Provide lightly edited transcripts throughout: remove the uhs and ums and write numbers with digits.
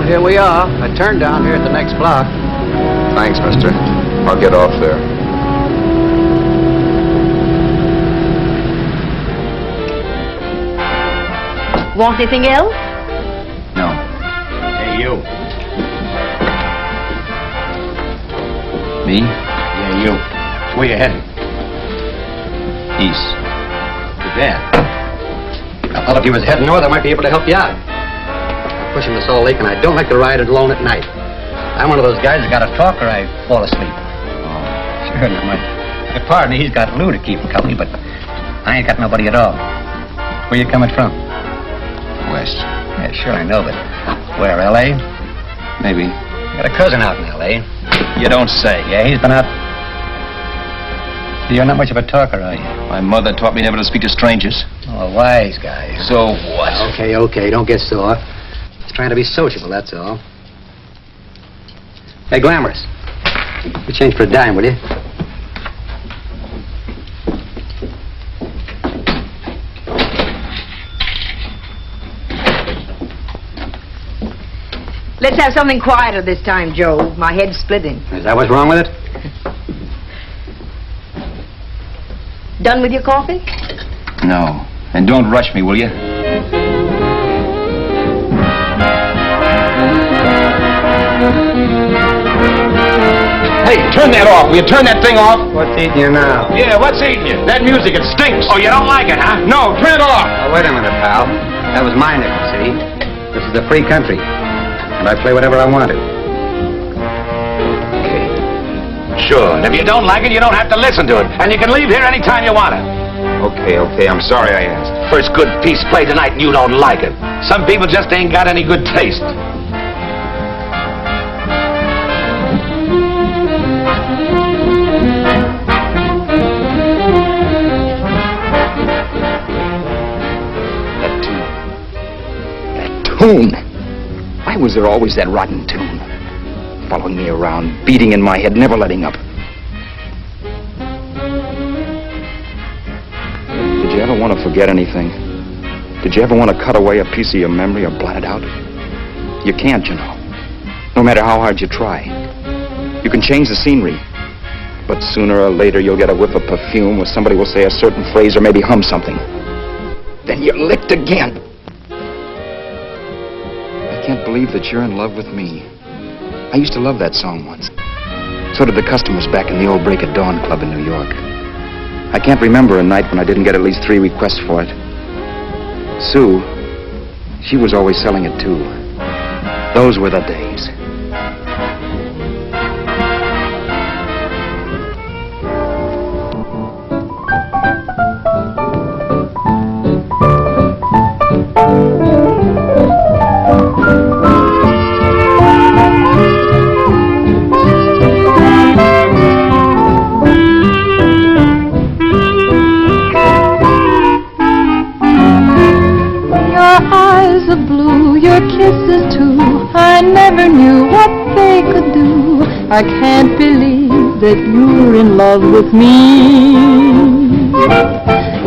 here we are. I turned down here at the next block. Thanks, mister. I'll get off there. Want anything else? No. Hey, you. Me? Yeah, you. Where you heading? East. Too bad. I thought if you was heading north, I might be able to help you out. I'm pushing the Salt Lake, and I don't like to ride it alone at night. I'm one of those guys that got to talk or I fall asleep. Oh. Sure, now, my partner, he's got Lou to keep him company, but I ain't got nobody at all. Where you coming from? West. Yeah, sure, I know, but where, L.A.? Maybe. Got a cousin out in L.A. You don't say. Yeah, he's been out. You're not much of a talker, are you? My mother taught me never to speak to strangers. Oh, a wise guy. So what? Okay, don't get sore. Just trying to be sociable, that's all. Hey, Glamorous. You change for a dime, will you? Let's have something quieter this time, Joe. My head's splitting. Is that what's wrong with it? Done with your coffee? No. And don't rush me, will you? Hey, turn that off. Will you turn that thing off? What's eating you now? Yeah, what's eating you? That music, it stinks. Oh, you don't like it, huh? No, turn it off. Oh, wait a minute, pal. That was my nickel, see? This is a free country. And I play whatever I wanted. Okay. Sure. And if you don't like it, you don't have to listen to it. And you can leave here anytime you want to. Okay. I'm sorry I asked. First good piece played tonight and you don't like it. Some people just ain't got any good taste. That tune. Why was there always that rotten tune? Following me around, beating in my head, never letting up. Did you ever want to forget anything? Did you ever want to cut away a piece of your memory or blot it out? You can't, you know. No matter how hard you try. You can change the scenery. But sooner or later you'll get a whiff of perfume or somebody will say a certain phrase or maybe hum something. Then you're licked again. I can't believe that you're in love with me. I used to love that song once. So did the customers back in the old Break at Dawn Club in New York. I can't remember a night when I didn't get at least 3 requests for it. Sue, she was always selling it too. Those were the days. Kisses too, I never knew what they could do. I can't believe that you're in love with me.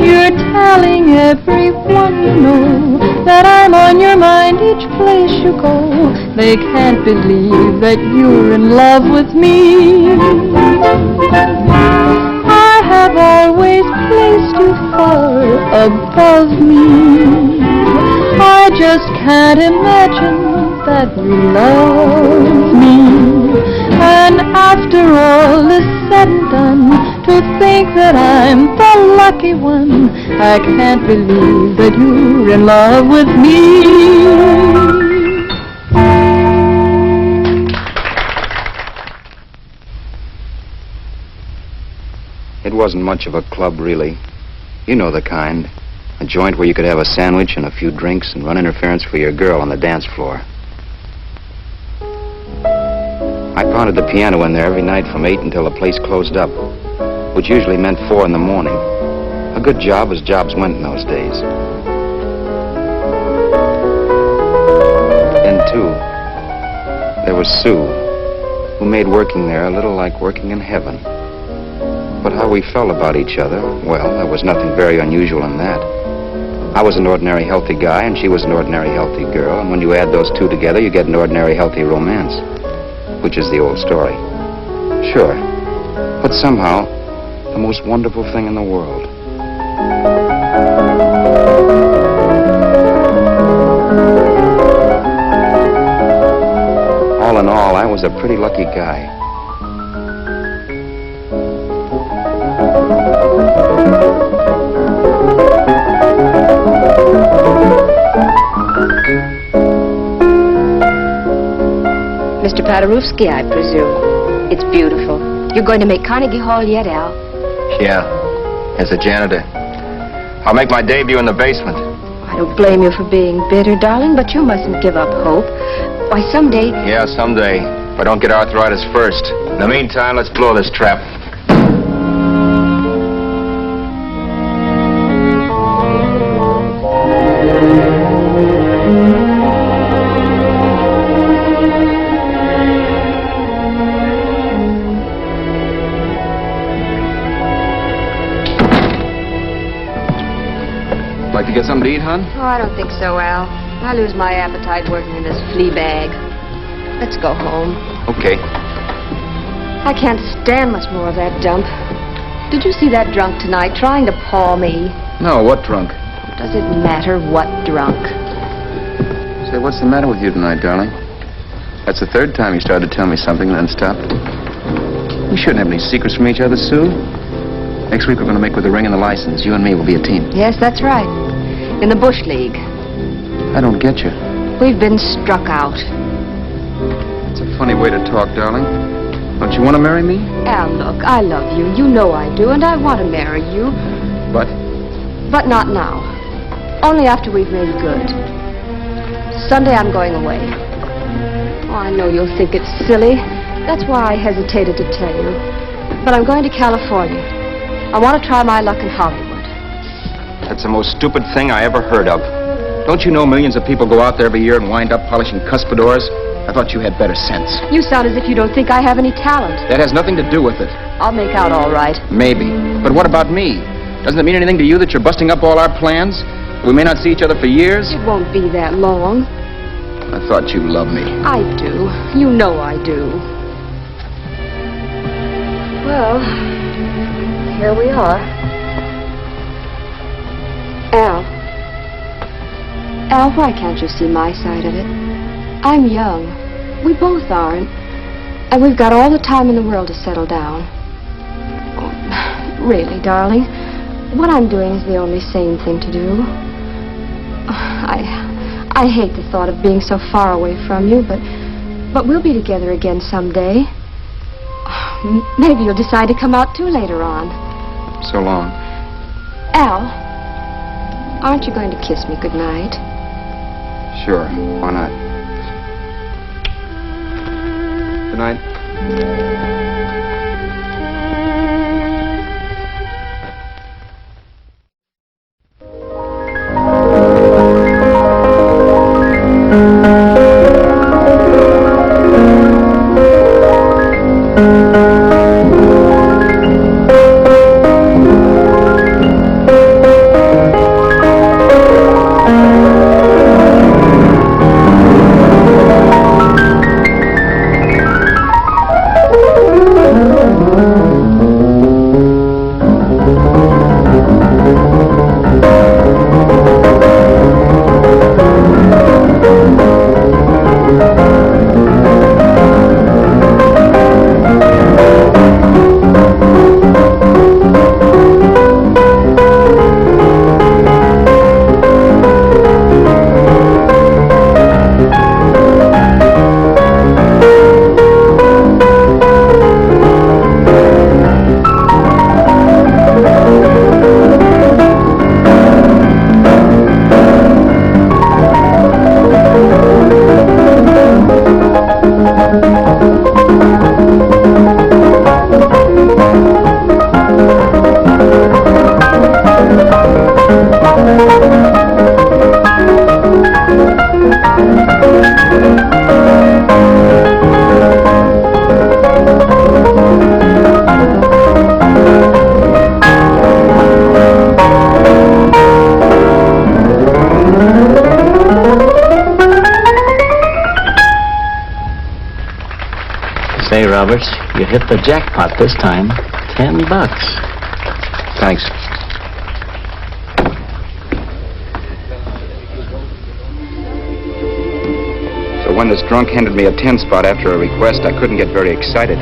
You're telling everyone you know that I'm on your mind each place you go. They can't believe that you're in love with me. I have always placed you far above me. I just can't imagine that you love me. And after all is said and done, to think that I'm the lucky one, I can't believe that you're in love with me. It wasn't much of a club, really. You know the kind. A joint where you could have a sandwich and a few drinks and run interference for your girl on the dance floor. I pounded the piano in there every night from 8 until the place closed up, which usually meant 4 in the morning. A good job as jobs went in those days. Then, too, there was Sue, who made working there a little like working in heaven. But how we felt about each other, well, there was nothing very unusual in that. I was an ordinary healthy guy, and she was an ordinary healthy girl, and when you add those two together, you get an ordinary healthy romance, which is the old story. Sure, but somehow, the most wonderful thing in the world. All in all, I was a pretty lucky guy. Mr. Paderewski, I presume. It's beautiful. You're going to make Carnegie Hall yet, Al? Yeah, as a janitor. I'll make my debut in the basement. I don't blame you for being bitter, darling, but you mustn't give up hope. Why, someday... Yeah, someday. If I don't get arthritis first. In the meantime, let's blow this trap. Like to get something to eat, hon? Oh, I don't think so, Al. I lose my appetite working in this flea bag. Let's go home. Okay. I can't stand much more of that dump. Did you see that drunk tonight trying to paw me? No, what drunk? Does it matter what drunk? Say, what's the matter with you tonight, darling? That's the third time you started to tell me something and then stopped. We shouldn't have any secrets from each other, Sue. Next week we're going to make with the ring and the license. You and me will be a team. Yes, that's right. In the Bush League. I don't get you. We've been struck out. It's a funny way to talk, darling. Don't you want to marry me? Al, look, I love you. You know I do, and I want to marry you. But? But not now. Only after we've made good. Sunday I'm going away. Oh, I know you'll think it's silly. That's why I hesitated to tell you. But I'm going to California. I want to try my luck in Hollywood. That's the most stupid thing I ever heard of. Don't you know millions of people go out there every year and wind up polishing cuspidors? I thought you had better sense. You sound as if you don't think I have any talent. That has nothing to do with it. I'll make out all right. Maybe. But what about me? Doesn't it mean anything to you that you're busting up all our plans? We may not see each other for years? It won't be that long. I thought you loved me. I do. You know I do. Well, here we are. Al, why can't you see my side of it? I'm young. We both are, and we've got all the time in the world to settle down. Oh, really, darling, what I'm doing is the only sane thing to do. I hate the thought of being so far away from you, but we'll be together again someday. Maybe you'll decide to come out too later on. So long. Al, aren't you going to kiss me goodnight? Sure, why not? Good night. Roberts. You hit the jackpot this time. $10. Thanks. So when this drunk handed me a 10 spot after a request, I couldn't get very excited.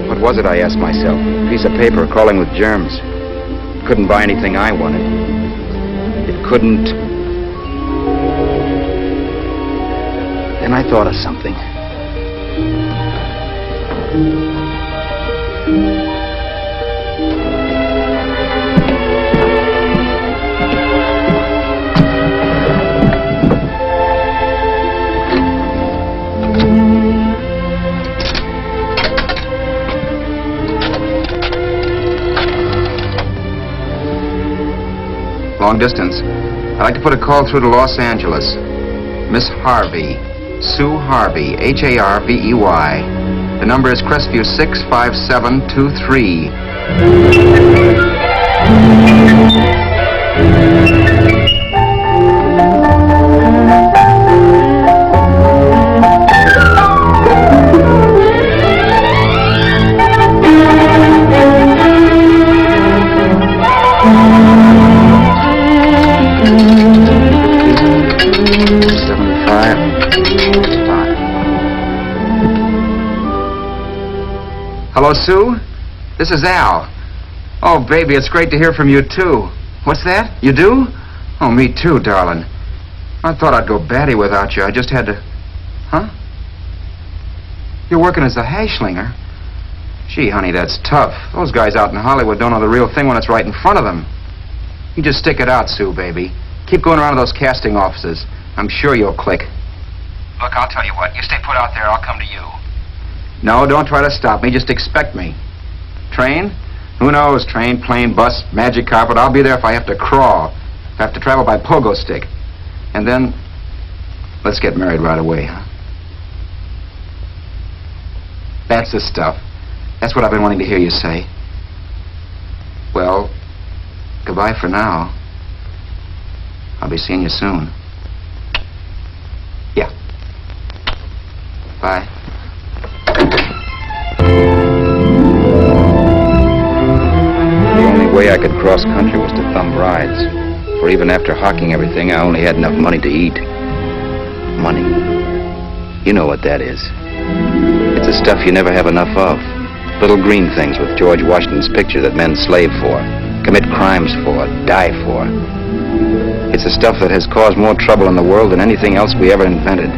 What was it, I asked myself? A piece of paper crawling with germs. It couldn't buy anything I wanted. It couldn't... Then I thought of something. Long distance. I'd like to put a call through to Los Angeles. Miss Harvey. Sue Harvey. Harvey. The number is Crestview 65723. Hello, Sue? This is Al. Oh, baby, it's great to hear from you, too. What's that? You do? Oh, me too, darling. I thought I'd go batty without you. I just had to... Huh? You're working as a hashlinger? Gee, honey, that's tough. Those guys out in Hollywood don't know the real thing when it's right in front of them. You just stick it out, Sue, baby. Keep going around to those casting offices. I'm sure you'll click. Look, I'll tell you what. You stay put out there, I'll come to you. No, don't try to stop me. Just expect me. Train? Who knows? Train, plane, bus, magic carpet. I'll be there if I have to crawl. If I have to travel by pogo stick. And then, let's get married right away, huh? That's the stuff. That's what I've been wanting to hear you say. Well, goodbye for now. I'll be seeing you soon. Yeah. Bye. The only way I could cross country was to thumb rides. For even after hawking everything, I only had enough money to eat. Money. You know what that is. It's the stuff you never have enough of. Little green things with George Washington's picture that men slave for, commit crimes for, die for. It's the stuff that has caused more trouble in the world than anything else we ever invented.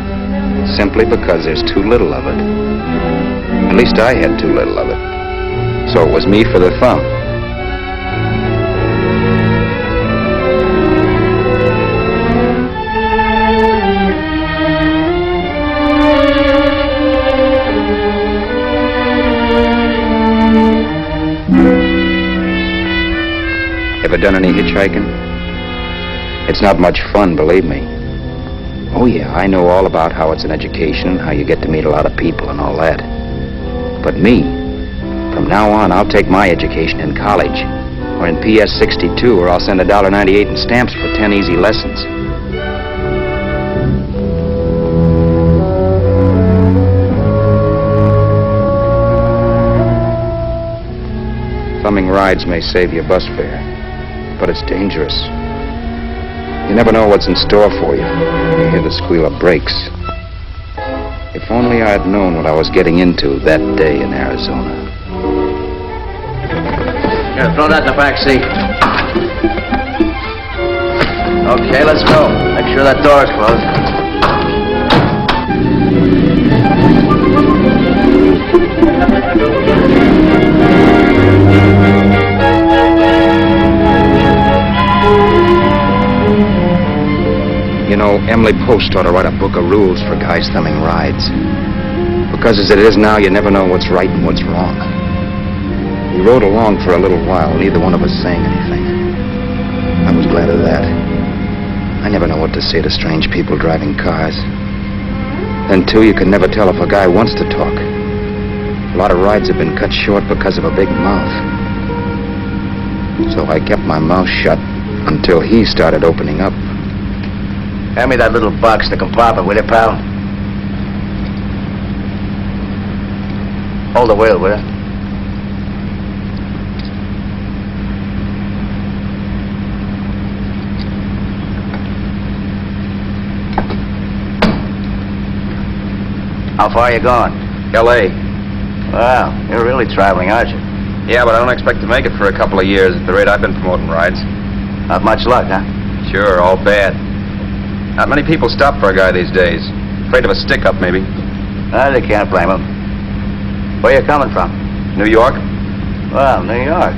Simply because there's too little of it. At least I had too little of it. So it was me for the thumb. Ever done any hitchhiking? It's not much fun, believe me. Oh yeah, I know all about how it's an education and how you get to meet a lot of people and all that. But me, from now on, I'll take my education in college, or in PS 62, or I'll send $1.98 in stamps for 10 easy lessons. Thumbing rides may save you bus fare, but it's dangerous. You never know what's in store for you. You hear the squeal of brakes. If only I had known what I was getting into that day in Arizona. Here, throw that in the back seat. Okay, let's go. Make sure that door's closed. You know, Emily Post ought to write a book of rules for guys thumbing rides. Because as it is now, you never know what's right and what's wrong. We rode along for a little while, neither one of us saying anything. I was glad of that. I never know what to say to strange people driving cars. Then, too, you can never tell if a guy wants to talk. A lot of rides have been cut short because of a big mouth. So I kept my mouth shut until he started opening up. Hand me that little box, the compartment, will you, pal? Hold the wheel, will you? How far are you going? L.A. Well, you're really traveling, aren't you? Yeah, but I don't expect to make it for a couple of years at the rate I've been promoting rides. Not much luck, huh? Sure, all bad. Not many people stop for a guy these days. Afraid of a stick-up, maybe. Well, you can't blame them. Where you coming from? New York? Well, New York.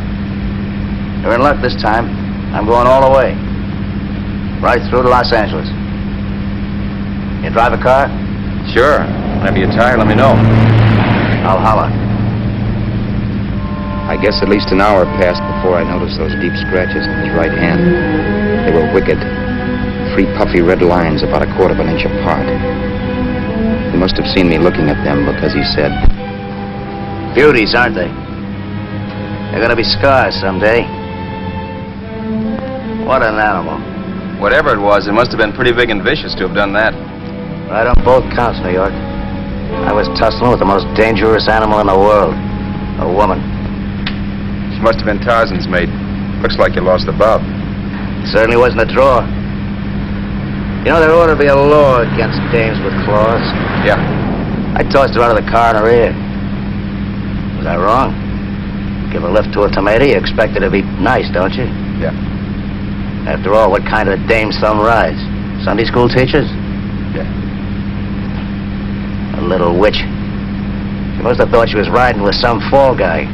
You're in luck this time. I'm going all the way. Right through to Los Angeles. You drive a car? Sure. Whenever you're tired, let me know. I'll holler. I guess at least an hour passed before I noticed those deep scratches on his right hand. They were wicked. 3 puffy red lines about 1/4 inch apart. He must have seen me looking at them because he said, Beauties, aren't they? They're gonna be scars someday. What an animal. whatever it was, it must have been pretty big and vicious to have done that. Right on both counts, New York. I was tussling with the most dangerous animal in the world. A woman. She must have been Tarzan's mate. Looks like you lost the bob. Certainly wasn't a draw. You know, there ought to be a law against dames with claws. Yeah. I tossed her out of the car in her ear. Was I wrong? Give a lift to a tomato, you expect her to be nice, don't you? Yeah. After all, what kind of dames some rides? Sunday school teachers? Yeah. A little witch. She must have thought she was riding with some fall guy.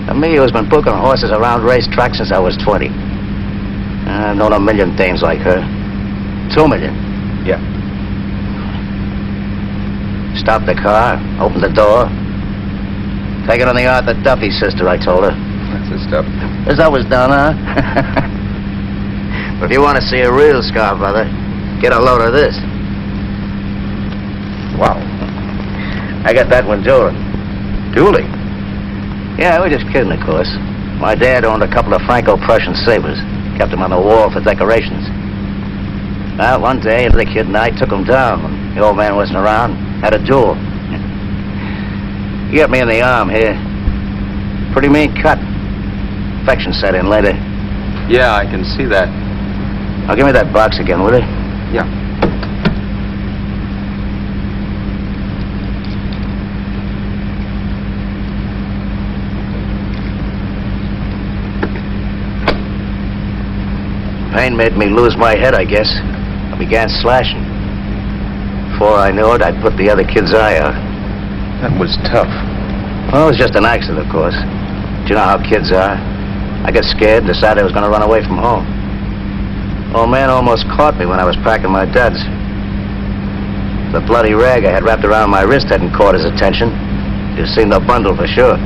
And me, who's been booking horses around racetracks since I was 20. I've known a million dames like her. 2 million. Yeah. Stopped the car, opened the door. Take it on the Arthur Duffy sister, I told her. That's the stuff. As that was done, huh? But if you want to see a real scar, brother, get a load of this. Wow. I got that one dueling. Dueling? Yeah, we're just kidding, of course. My dad owned a couple of Franco-Prussian sabers. Kept them on the wall for decorations. Well, one day, the kid and I took them down when the old man wasn't around. Had a duel. He got me in the arm here. Pretty mean cut. Infection set in later. Yeah, I can see that. Now, give me that box again, will you? Yeah. Pain made me lose my head, I guess. I began slashing. Before I knew it, I'd put the other kid's eye out. That was tough. Well, it was just an accident, of course. But you know how kids are. I got scared, decided I was going to run away from home. Old man almost caught me when I was packing my duds. The bloody rag I had wrapped around my wrist hadn't caught his attention. You'd seen the bundle for sure.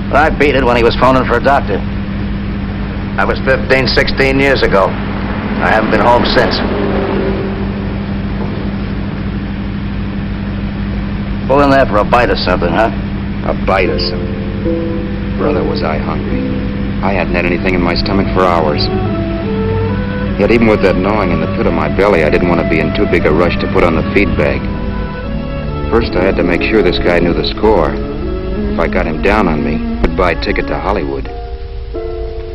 But I beat it when he was phoning for a doctor. That was 15, 16 years ago. I haven't been home since. Pull in there for a bite or something, huh? A bite or something. Brother, was I hungry. I hadn't had anything in my stomach for hours. Yet even with that gnawing in the pit of my belly, I didn't want to be in too big a rush to put on the feed bag. First, I had to make sure this guy knew the score. If I got him down on me, goodbye ticket to Hollywood.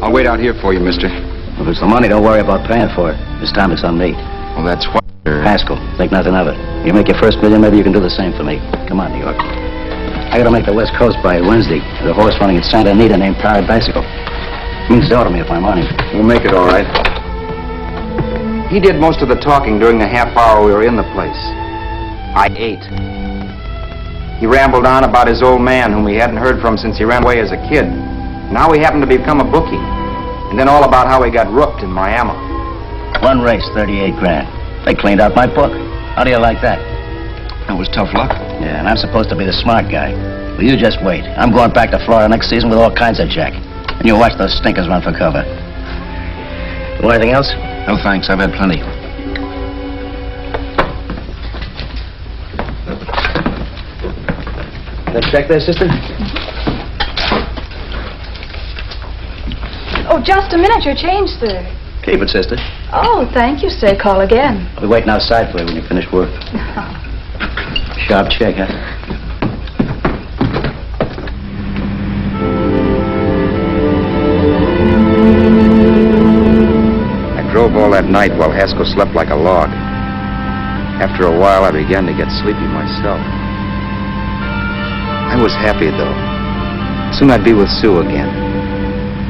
I'll wait out here for you, mister. If it's the money, don't worry about paying for it. This time it's on me. Well, that's what... Haskell, think nothing of it. You make your first million, maybe you can do the same for me. Come on, New York. I gotta make the West Coast by Wednesday. There's a horse running at Santa Anita named Bicycle. Means dough to me if I'm on him. We'll make it all right. He did most of the talking during the half hour we were in the place. I ate. He rambled on about his old man, whom we hadn't heard from since he ran away as a kid. Now he happened to become a bookie. And then all about how he got rooked in Miami. One race, 38 grand. They cleaned out my book. How do you like that? That was tough luck. Yeah, and I'm supposed to be the smart guy. Well, you just wait. I'm going back to Florida next season with all kinds of jack. And you watch those stinkers run for cover. Want anything else? No, thanks. I've had plenty. That check there, sister? Oh, just a minute. Your change, sir. Keep it, sister. Oh, thank you, sir. Call again. I'll be waiting outside for you when you finish work. Sharp check, huh? that night while Haskell slept like a log. After a while, I began to get sleepy myself. I was happy, though. Soon I'd be with Sue again.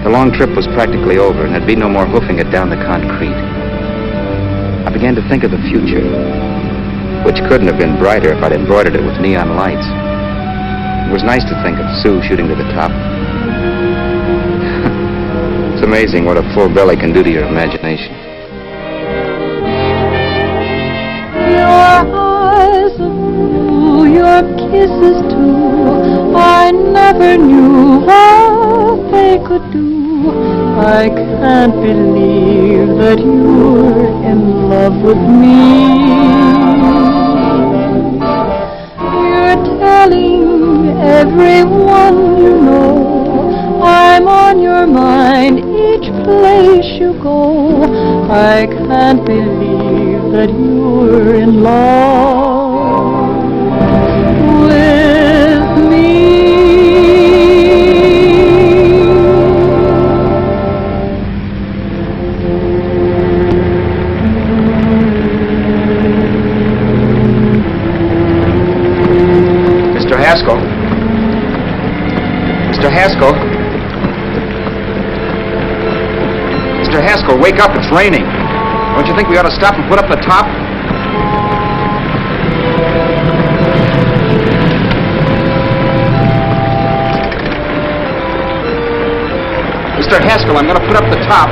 The long trip was practically over, and there'd be no more hoofing it down the concrete. I began to think of the future, which couldn't have been brighter if I'd embroidered it with neon lights. It was nice to think of Sue shooting to the top. It's amazing what a full belly can do to your imagination. Your eyes are blue, your kisses too. I never knew what they could do. I can't believe that you're in love with me. You're telling everyone you know I'm on your mind each place you go. I can't believe that you're in love with me. Mr. Haskell? Mr. Haskell? Mr. Haskell, wake up, it's raining. Don't you think we ought to stop and put up the top? Mr. Haskell, I'm going to put up the top.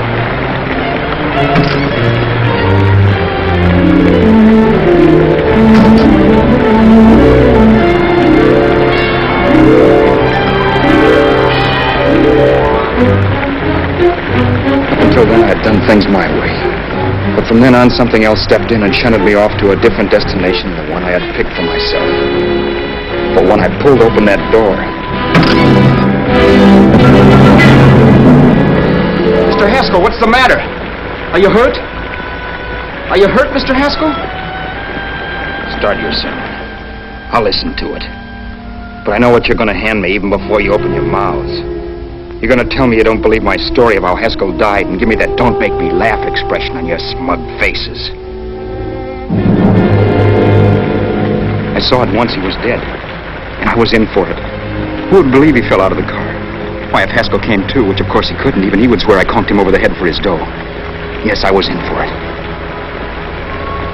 Until then, I had done things my way. But from then on, something else stepped in and shunted me off to a different destination than the one I had picked for myself. But when I pulled open that door... Mr. Haskell, what's the matter? Are you hurt? Are you hurt, Mr. Haskell? Start your sermon. I'll listen to it. But I know what you're going to hand me even before you open your mouths. You're going to tell me you don't believe my story of how Haskell died and give me that don't make me laugh expression on your smug faces. I saw at once he was dead, and I was in for it. Who would believe he fell out of the car? Why, if Haskell came too, which of course he couldn't, even he would swear I conked him over the head for his dough. Yes, I was in for it.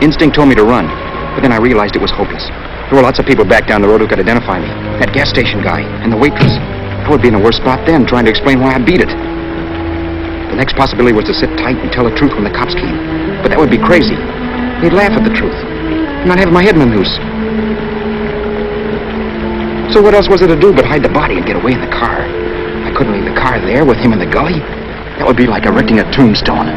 Instinct told me to run, but then I realized it was hopeless. There were lots of people back down the road who could identify me. That gas station guy and the waitress. I would be in a worse spot then, trying to explain why I beat it. The next possibility was to sit tight and tell the truth when the cops came. But that would be crazy. They'd laugh at the truth. And I'd have my head in the noose. So what else was there to do but hide the body and get away in the car? I couldn't leave the car there with him in the gully. That would be like erecting a tombstone.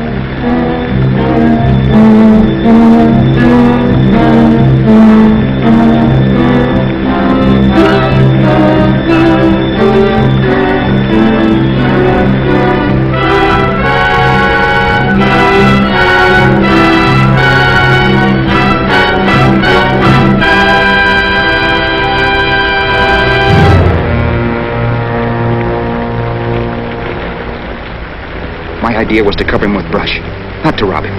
My idea was to cover him with brush, not to rob him.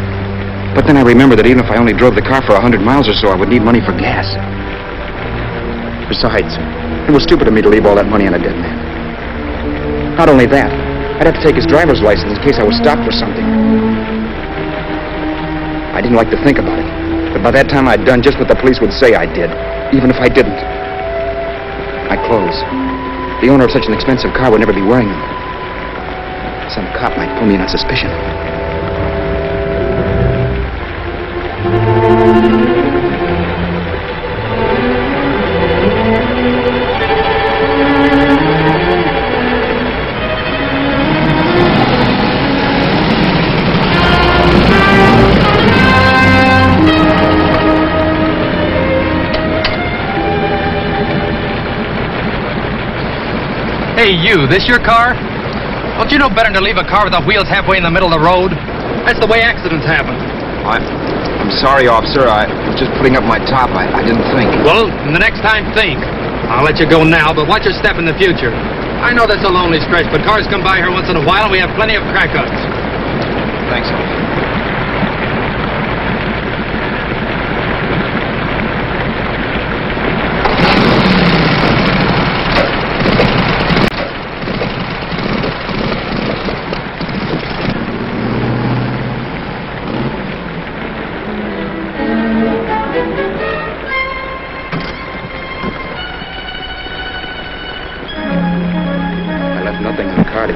But then I remembered that even if I only drove the car for 100 miles or so, I would need money for gas. Besides, it was stupid of me to leave all that money on a dead man. Not only that, I'd have to take his driver's license in case I was stopped for something. I didn't like to think about it, but by that time I'd done just what the police would say I did, even if I didn't. My clothes. The owner of such an expensive car would never be wearing them. Some cop might pull me in on suspicion. Hey, you, this your car? Don't you know better than to leave a car with the wheels halfway in the middle of the road? That's the way accidents happen. I'm sorry, officer. I was just putting up my top. I didn't think. Well, the next time, think. I'll let you go now, but watch your step in the future. I know that's a lonely stretch, but cars come by here once in a while, and we have plenty of crack-ups. Thanks, officer.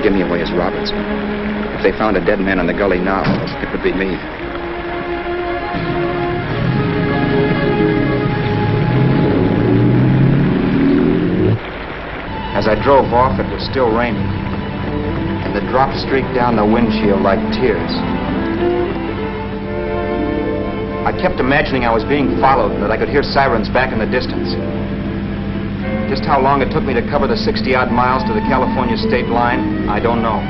give me away as Roberts. If they found a dead man in the gully now, it would be me. As I drove off, it was still raining, and the drops streaked down the windshield like tears. I kept imagining I was being followed and that I could hear sirens back in the distance. Just how long it took me to cover the 60-odd miles to the California state line, I don't know.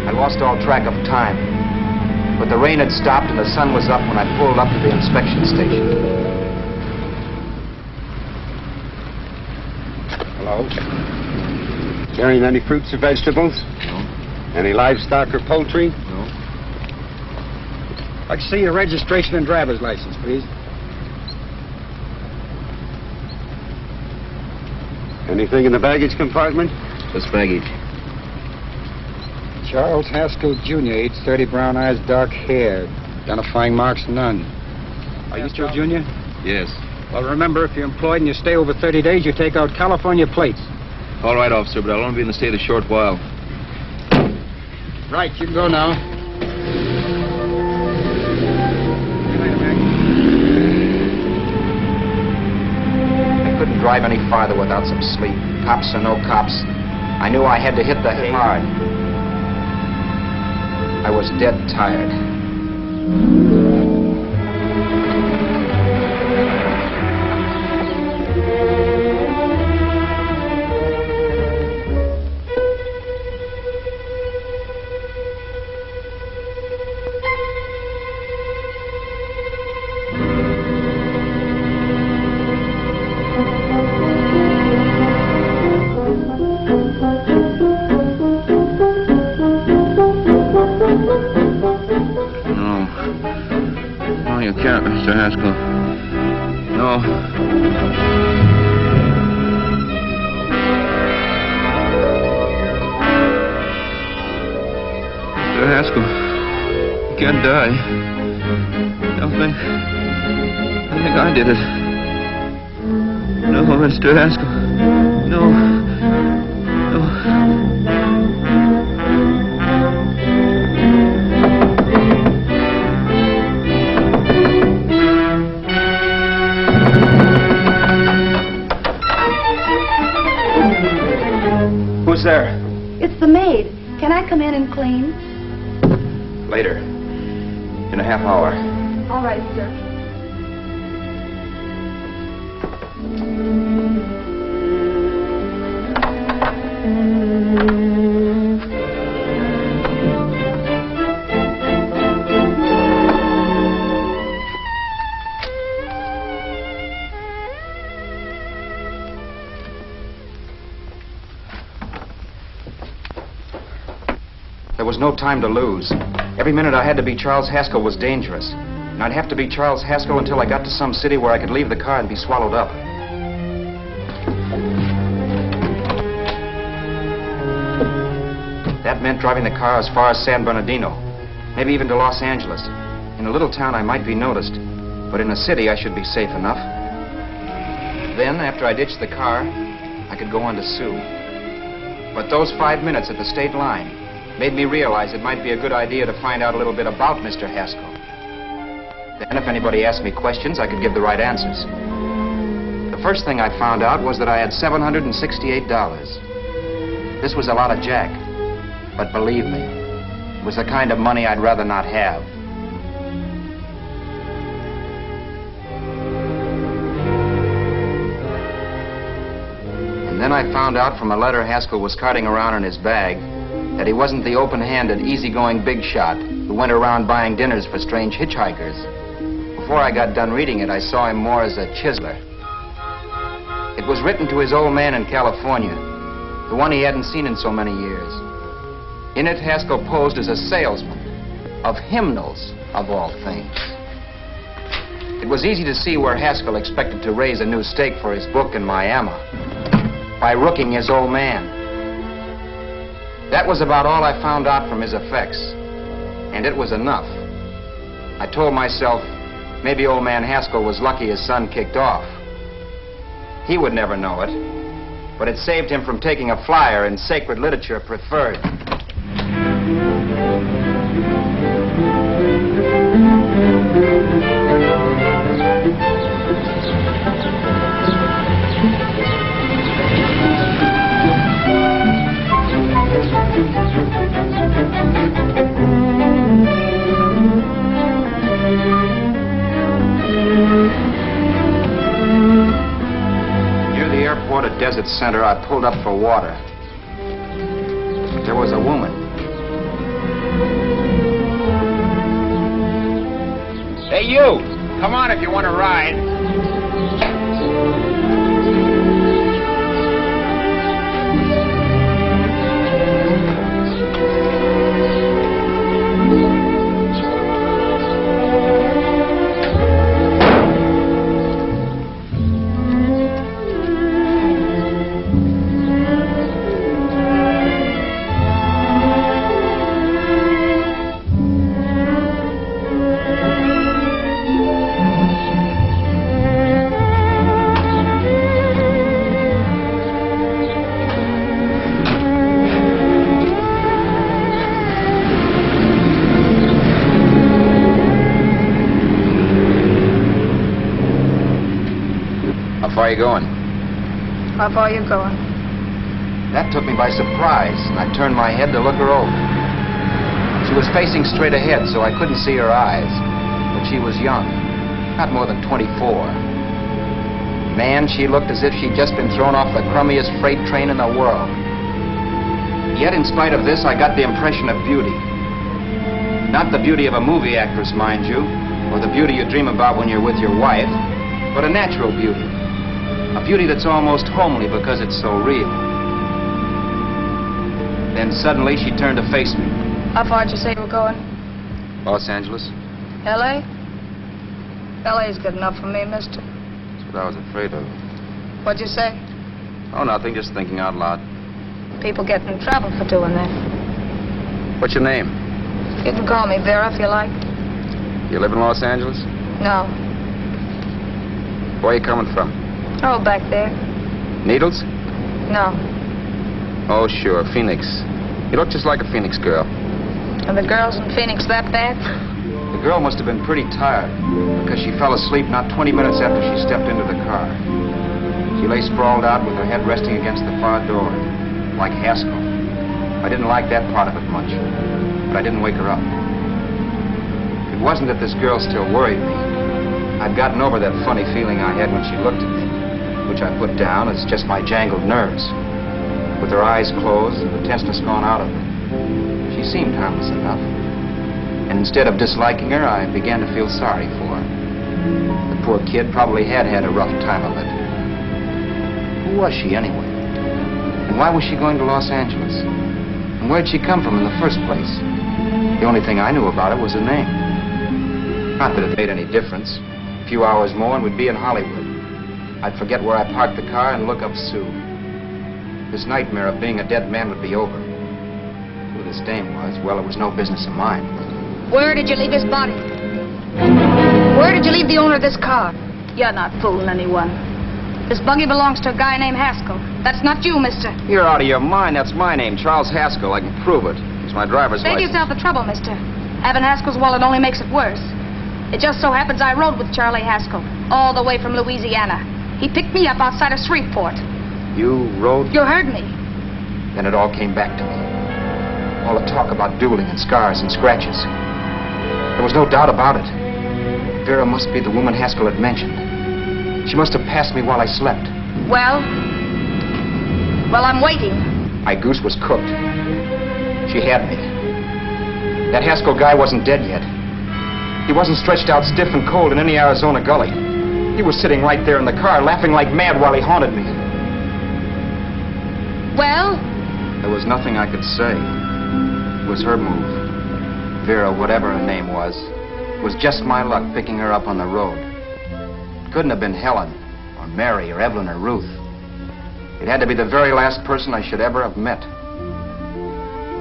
I lost all track of time. But the rain had stopped and the sun was up when I pulled up to the inspection station. Hello? Carrying any fruits or vegetables? No. Any livestock or poultry? No. I'd like to see your registration and driver's license, please. Anything in the baggage compartment? Just baggage. Charles Haskell, Jr., age 30, brown eyes, dark hair. Identifying marks, none. Are you still Junior? Yes. Well, remember, if you're employed and you stay over 30 days, you take out California plates. All right, officer, but I'll only be in the state a short while. Right, you can go now. I couldn't drive any farther without some sleep. Cops or no cops, I knew I had to hit the hay hard. I was dead tired. No, you can't, Mr. Haskell. No. Mr. Haskell, you can't die. I think I did it. No, Mr. Haskell. No. No. Who's there? It's the maid. Can I come in and clean? Later. In a half hour. All right, sir. There was no time to lose. Every minute I had to be Charles Haskell was dangerous. And I'd have to be Charles Haskell until I got to some city where I could leave the car and be swallowed up. That meant driving the car as far as San Bernardino, maybe even to Los Angeles. In a little town I might be noticed, but in a city I should be safe enough. Then, after I ditched the car, I could go on to Sue. But those 5 minutes at the state line made me realize it might be a good idea to find out a little bit about Mr. Haskell. Then if anybody asked me questions, I could give the right answers. The first thing I found out was that I had $768. This was a lot of jack, but believe me, it was the kind of money I'd rather not have. And then I found out from a letter Haskell was carting around in his bag that he wasn't the open-handed, easygoing big shot who went around buying dinners for strange hitchhikers. Before I got done reading it, I saw him more as a chiseler. It was written to his old man in California, the one he hadn't seen in so many years. In it, Haskell posed as a salesman of hymnals, of all things. It was easy to see where Haskell expected to raise a new stake for his book in Miami by rooking his old man. That was about all I found out from his effects, and it was enough. I told myself, maybe old man Haskell was lucky his son kicked off. He would never know it, but it saved him from taking a flyer in Sacred Literature Preferred. At Desert Center, I pulled up for water. There was a woman. Hey, you! Come on if you want to ride. How far are you going? How far are you going? That took me by surprise, and I turned my head to look her over. She was facing straight ahead, so I couldn't see her eyes. But she was young, not more than 24. Man, she looked as if she'd just been thrown off the crummiest freight train in the world. Yet, in spite of this, I got the impression of beauty. Not the beauty of a movie actress, mind you, or the beauty you dream about when you're with your wife, but a natural beauty. A beauty that's almost homely because it's so real. Then suddenly she turned to face me. How far did you say you were going? Los Angeles? L.A.? L.A.'s good enough for me, mister. That's what I was afraid of. What'd you say? Oh, nothing, just thinking out loud. People get in trouble for doing that. What's your name? You can call me Vera if you like. You live in Los Angeles? No. Where are you coming from? Oh, back there. Needles? No. Oh, sure, Phoenix. You look just like a Phoenix girl. Are the girls in Phoenix that bad? The girl must have been pretty tired, because she fell asleep not 20 minutes after she stepped into the car. She lay sprawled out with her head resting against the far door, like Haskell. I didn't like that part of it much, but I didn't wake her up. It wasn't that this girl still worried me. I'd gotten over that funny feeling I had when she looked at me, which I put down as just my jangled nerves. With her eyes closed and the tenseness gone out of her, she seemed harmless enough. And instead of disliking her, I began to feel sorry for her. The poor kid probably had had a rough time of it. Who was she anyway? And why was she going to Los Angeles? And where'd she come from in the first place? The only thing I knew about her was her name. Not that it made any difference. A few hours more and we'd be in Hollywood. I'd forget where I parked the car and look up Sue. This nightmare of being a dead man would be over. Who this dame was, well, it was no business of mine. Where did you leave his body? Where did you leave the owner of this car? You're not fooling anyone. This buggy belongs to a guy named Haskell. That's not you, mister. You're out of your mind. That's my name, Charles Haskell. I can prove it. It's my driver's Save license. yourself the trouble, mister. Having Haskell's wallet only makes it worse. It just so happens I rode with Charlie Haskell, all the way from Louisiana. He picked me up outside of Shreveport. You rode? You heard me. Then it all came back to me. All the talk about dueling and scars and scratches. There was no doubt about it. Vera must be the woman Haskell had mentioned. She must have passed me while I slept. Well, I'm waiting. My goose was cooked. She had me. That Haskell guy wasn't dead yet. He wasn't stretched out stiff and cold in any Arizona gully. He was sitting right there in the car, laughing like mad while he haunted me. Well? There was nothing I could say. It was her move. Vera, whatever her name was just my luck picking her up on the road. It couldn't have been Helen, or Mary, or Evelyn, or Ruth. It had to be the very last person I should ever have met.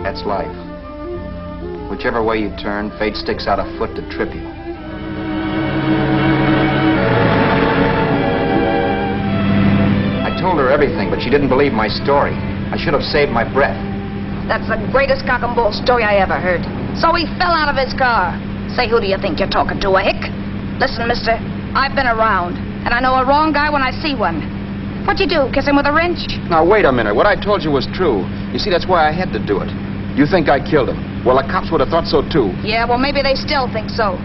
That's life. Whichever way you turn, fate sticks out a foot to trip you. I told her everything, but she didn't believe my story. I should have saved my breath. That's the greatest cock and bull story I ever heard. So he fell out of his car. Say, who do you think you're talking to, a hick? Listen, mister, I've been around, and I know a wrong guy when I see one. What'd you do, kiss him with a wrench? Now, wait a minute. What I told you was true. You see, that's why I had to do it. You think I killed him. Well, the cops would have thought so, too. Yeah, well, maybe they still think so.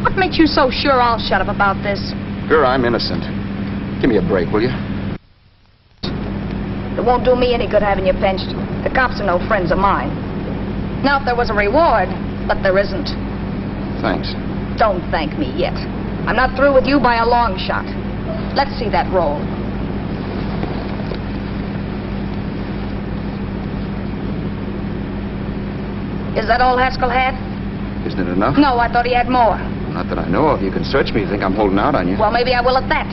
What makes you so sure I'll shut up about this? Girl, I'm innocent. Give me a break, will you? It won't do me any good having you pinched. The cops are no friends of mine. Now, if there was a reward, but there isn't. Thanks. Don't thank me yet. I'm not through with you by a long shot. Let's see that roll. Is that all Haskell had? Isn't it enough? No, I thought he had more. Not that I know of. You can search me. You think I'm holding out on you? Well, maybe I will at that.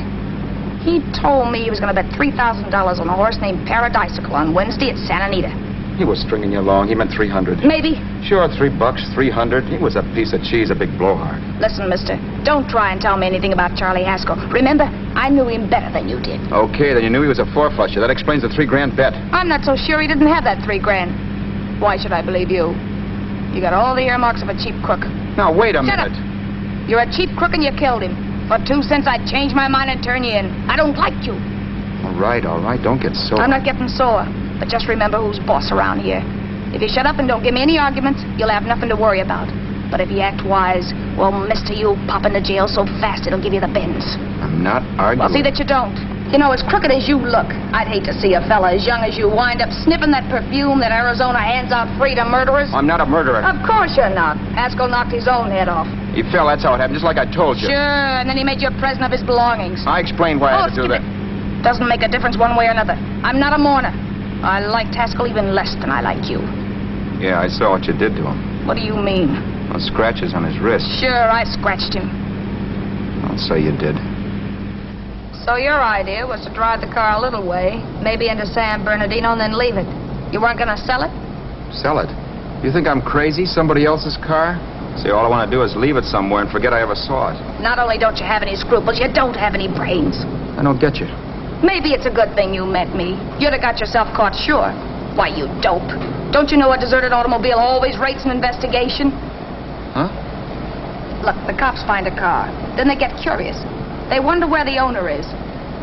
He told me he was going to bet $3,000 on a horse named Paradisical on Wednesday at Santa Anita. He was stringing you along. He meant 300. Maybe. Sure, $3, 300. He was a piece of cheese, a big blowhard. Listen, mister, don't try and tell me anything about Charlie Haskell. Remember, I knew him better than you did. Okay, then you knew he was a four-flusher. That explains the $3,000 bet. I'm not so sure he didn't have that $3,000. Why should I believe you? You got all the earmarks of a cheap crook. Now, wait a Shut minute. up. You're a cheap crook and you killed him. For 2 cents, I'd change my mind and turn you in. I don't like you. All right. Don't get sore. I'm not getting sore. But just remember who's boss around here. If you shut up and don't give me any arguments, you'll have nothing to worry about. But if you act wise, well, mister, you'll pop into jail so fast it'll give you the bends. I'm not arguing. Well, see that you don't. You know, as crooked as you look, I'd hate to see a fella as young as you wind up sniffing that perfume that Arizona hands out free to murderers. I'm not a murderer. Of course you're not. Haskell knocked his own head off. He fell. That's how it happened, just like I told you. Sure, and then he made you a present of his belongings. I explained why I had to do that. Doesn't make a difference one way or another. I'm not a mourner. I liked Haskell even less than I like you. Yeah, I saw what you did to him. What do you mean? Well, scratches on his wrist. Sure, I scratched him. I'll say you did. So your idea was to drive the car a little way, maybe into San Bernardino, and then leave it. You weren't going to sell it? Sell it? You think I'm crazy? Somebody else's car? See, all I want to do is leave it somewhere and forget I ever saw it. Not only don't you have any scruples, you don't have any brains. I don't get you. Maybe it's a good thing you met me. You'd have got yourself caught, sure. Why, you dope. Don't you know a deserted automobile always rates an investigation? Huh? Look, the cops find a car. Then they get curious. They wonder where the owner is.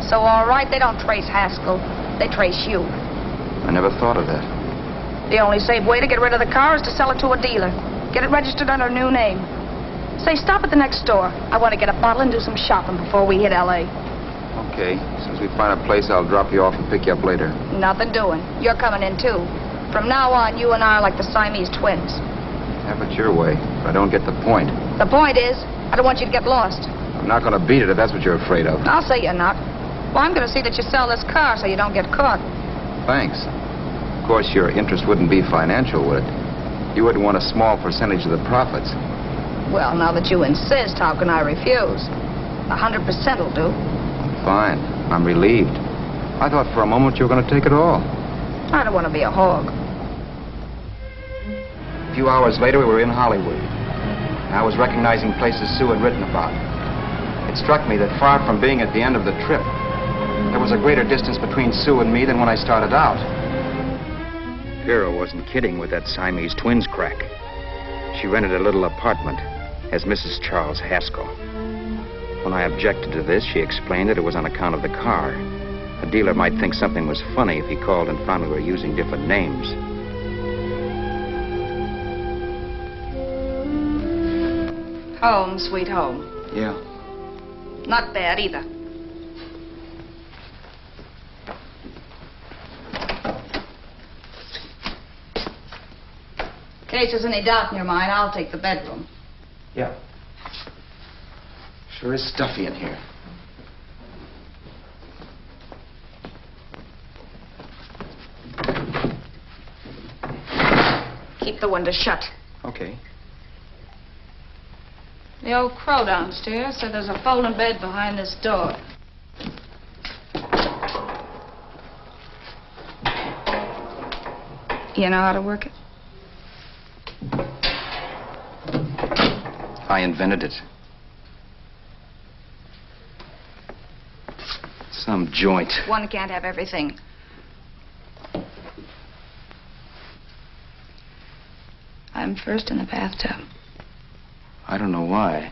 So, all right, they don't trace Haskell. They trace you. I never thought of that. The only safe way to get rid of the car is to sell it to a dealer. Get it registered under a new name. Say, stop at the next store. I want to get a bottle and do some shopping before we hit L.A. Okay. As soon as we find a place, I'll drop you off and pick you up later. Nothing doing. You're coming in, too. From now on, you and I are like the Siamese twins. Have it your way, but I don't get the point. The point is, I don't want you to get lost. I'm not going to beat it if that's what you're afraid of. I'll say you're not. Well, I'm going to see that you sell this car so you don't get caught. Thanks. Of course, your interest wouldn't be financial, would it? You wouldn't want a small percentage of the profits. Well, now that you insist, how can I refuse? 100% will do. Fine. I'm relieved. I thought for a moment you were going to take it all. I don't want to be a hog. A few hours later, we were in Hollywood. And I was recognizing places Sue had written about. It struck me that far from being at the end of the trip, there was a greater distance between Sue and me than when I started out. Vera wasn't kidding with that Siamese twins crack. She rented a little apartment as Mrs. Charles Haskell. When I objected to this, she explained that it was on account of the car. A dealer might think something was funny if he called and found we were using different names. Home, sweet home. Yeah. Not bad, either. In case there's any doubt in your mind, I'll take the bedroom. Yeah. Sure is stuffy in here. Keep the window shut. Okay. The old crow downstairs said there's a folding bed behind this door. You know how to work it? I invented it. Some joint. One can't have everything. I'm first in the bathtub. I don't know why,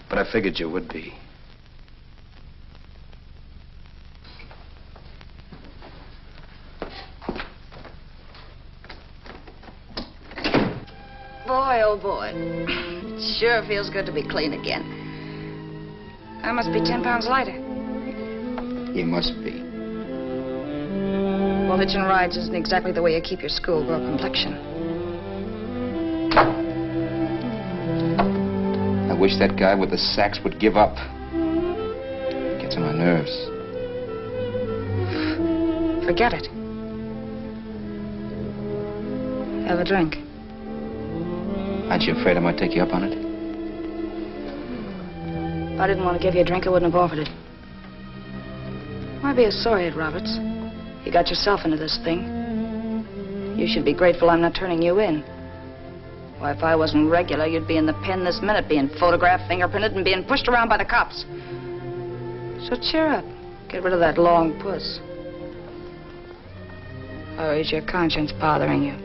but I figured you would be. Boy, oh boy. It sure feels good to be clean again. I must be 10 pounds lighter. You must be. Well, hitching rides isn't exactly the way you keep your schoolgirl complexion. I wish that guy with the sacks would give up. Gets on my nerves. Forget it. Have a drink. Aren't you afraid I might take you up on it? If I didn't want to give you a drink, I wouldn't have offered it. Why be a sorehead, Roberts? You got yourself into this thing. You should be grateful I'm not turning you in. Why, if I wasn't regular, you'd be in the pen this minute, being photographed, fingerprinted, and being pushed around by the cops. So cheer up. Get rid of that long puss. Or is your conscience bothering you?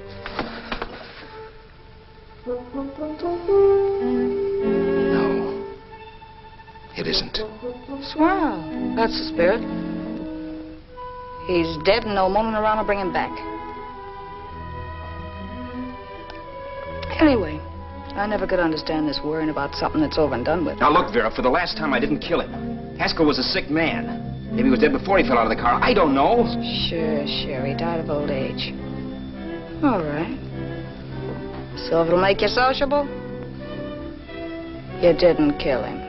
No. It isn't. Swell. That's the spirit. He's dead and no moaning around will bring him back. Anyway, I never could understand this worrying about something that's over and done with. Now look, Vera, for the last time I didn't kill him. Haskell was a sick man. Maybe he was dead before he fell out of the car. I don't know. Sure. He died of old age. All right. So if it'll make you sociable, you didn't kill him.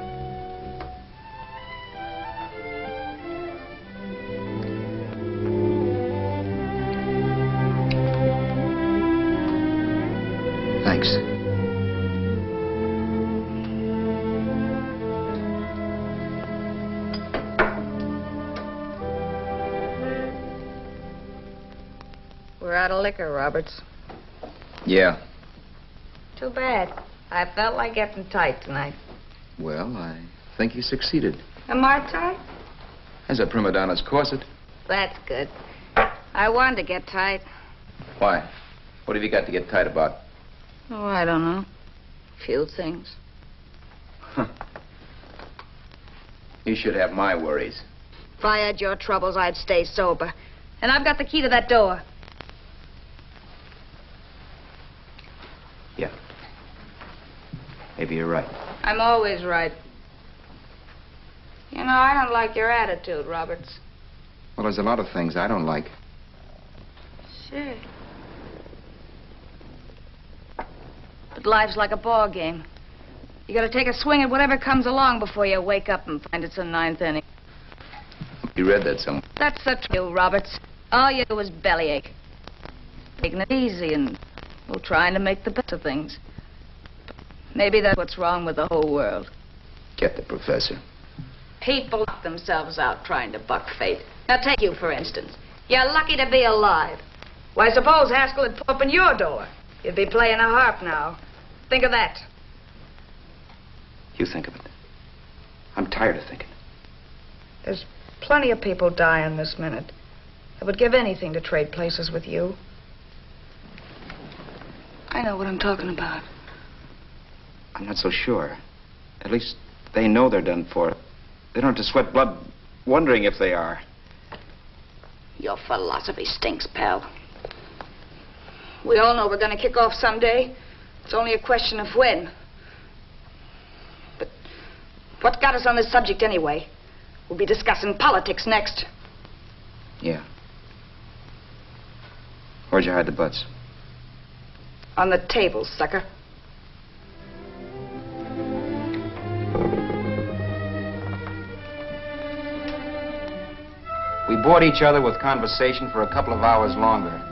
Thanks. We're out of liquor, Roberts. Yeah. Too bad. I felt like getting tight tonight. Well, I think you succeeded. Am I tight? As a prima donna's corset. That's good. I wanted to get tight. Why? What have you got to get tight about? Oh, I don't know. Few things. You should have my worries. If I had your troubles, I'd stay sober. And I've got the key to that door. Yeah. Maybe you're right. I'm always right. You know, I don't like your attitude, Roberts. Well, there's a lot of things I don't like. Sure. But life's like a ball game. You gotta take a swing at whatever comes along before you wake up and find it's a ninth inning. You read that somewhere. That's the truth, Roberts. All you do is bellyache. Taking it easy and, well, trying to make the best of things. Maybe that's what's wrong with the whole world. Get the professor. People knock themselves out trying to buck fate. Now, take you, for instance. You're lucky to be alive. Why, suppose Haskell had put open your door. You'd be playing a harp now. Think of that. You think of it. I'm tired of thinking. There's plenty of people dying this minute. I would give anything to trade places with you. I know what I'm talking about. I'm not so sure. At least they know they're done for. They don't have to sweat blood wondering if they are. Your philosophy stinks, pal. We all know we're going to kick off someday. It's only a question of when. But what got us on this subject anyway? We'll be discussing politics next. Yeah. Where'd you hide the butts? On the table, sucker. We bored each other with conversation for a couple of hours longer.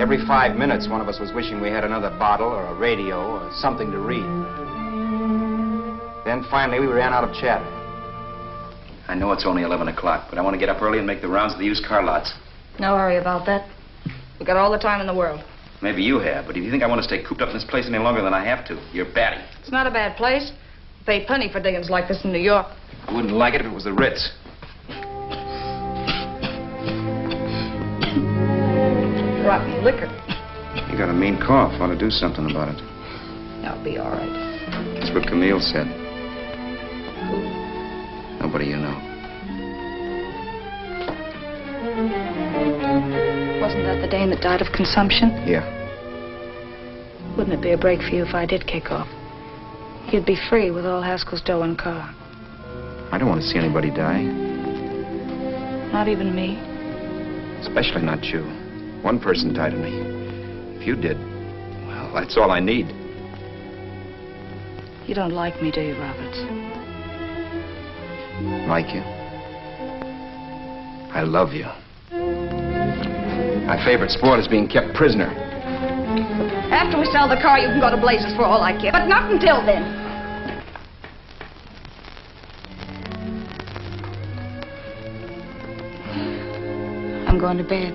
Every 5 minutes, one of us was wishing we had another bottle or a radio or something to read. Then finally, we ran out of chatter. I know it's only 11 o'clock, but I want to get up early and make the rounds of the used car lots. No hurry about that. We got all the time in the world. Maybe you have, but if you think I want to stay cooped up in this place any longer than I have to, you're batty. It's not a bad place. We pay plenty for diggings like this in New York. I wouldn't like it if it was the Ritz. brought me liquor. You got a mean cough. Ought to do something about it. I'll be all right. That's what Camille said. Who? Nobody you know. Wasn't that the dame that died of consumption? Yeah. Wouldn't it be a break for you if I did kick off? You'd be free with all Haskell's dough and car. I don't want to see anybody die. Not even me. Especially not you. One person died of me. If you did, well, that's all I need. You don't like me, do you, Roberts? Like you? I love you. My favorite sport is being kept prisoner. After we sell the car, you can go to blazes for all I care. But not until then. I'm going to bed.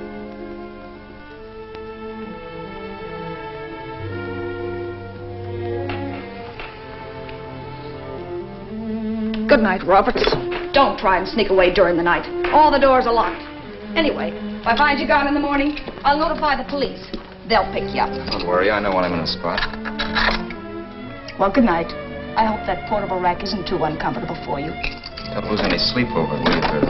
Good night, Roberts. Don't try and sneak away during the night. All the doors are locked. Anyway, if I find you gone in the morning, I'll notify the police. They'll pick you up. Don't worry, I know when I'm in a spot. Well, good night. I hope that portable rack isn't too uncomfortable for you. Don't lose any sleep over it, will you, Vera?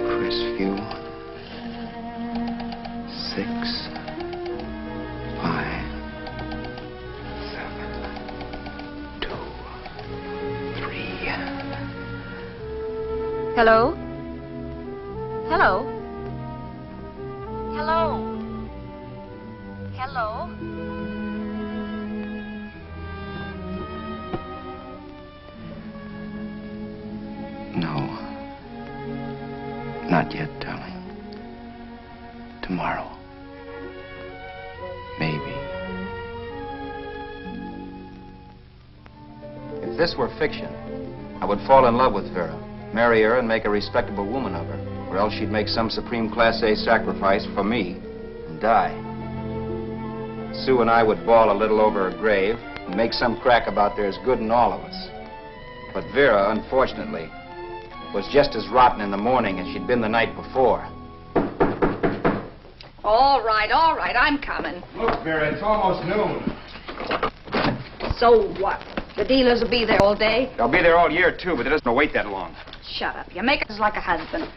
Crisview. 6, 5, 7, 2, 3. Hello? Hello? Hello? Hello? No. Not yet, darling. Tomorrow. Maybe. If this were fiction, I would fall in love with Vera, marry her, and make a respectable woman of her. Or else she'd make some supreme Class A sacrifice for me and die. Sue and I would bawl a little over her grave and make some crack about there's good in all of us. But Vera, unfortunately, was just as rotten in the morning as she'd been the night before. All right, I'm coming. Look, Vera, it's almost noon. So what? The dealers will be there all day? They'll be there all year, too, but it doesn't wait that long. Shut up. You make us like a husband.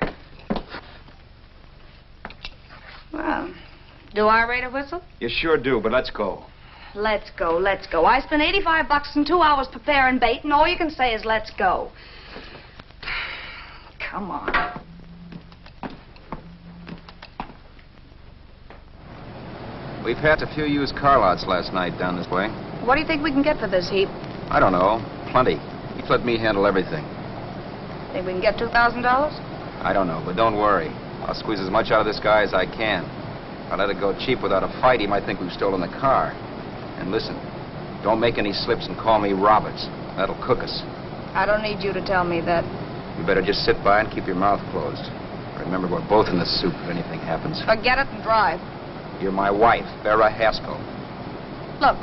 Well, do I rate a whistle? You sure do, but let's go. Let's go, let's go. I spent $85 in 2 hours preparing bait, and all you can say is let's go. Come on. We passed a few used car lots last night down this way. What do you think we can get for this heap? I don't know. Plenty. Each let me handle everything. Think we can get $2,000? I don't know, but don't worry. I'll squeeze as much out of this guy as I can. If I let it go cheap without a fight, he might think we've stolen the car. And listen, don't make any slips and call me Roberts. That'll cook us. I don't need you to tell me that. You better just sit by and keep your mouth closed. Remember, we're both in the soup if anything happens. Forget it and drive. You're my wife, Vera Haskell. Look,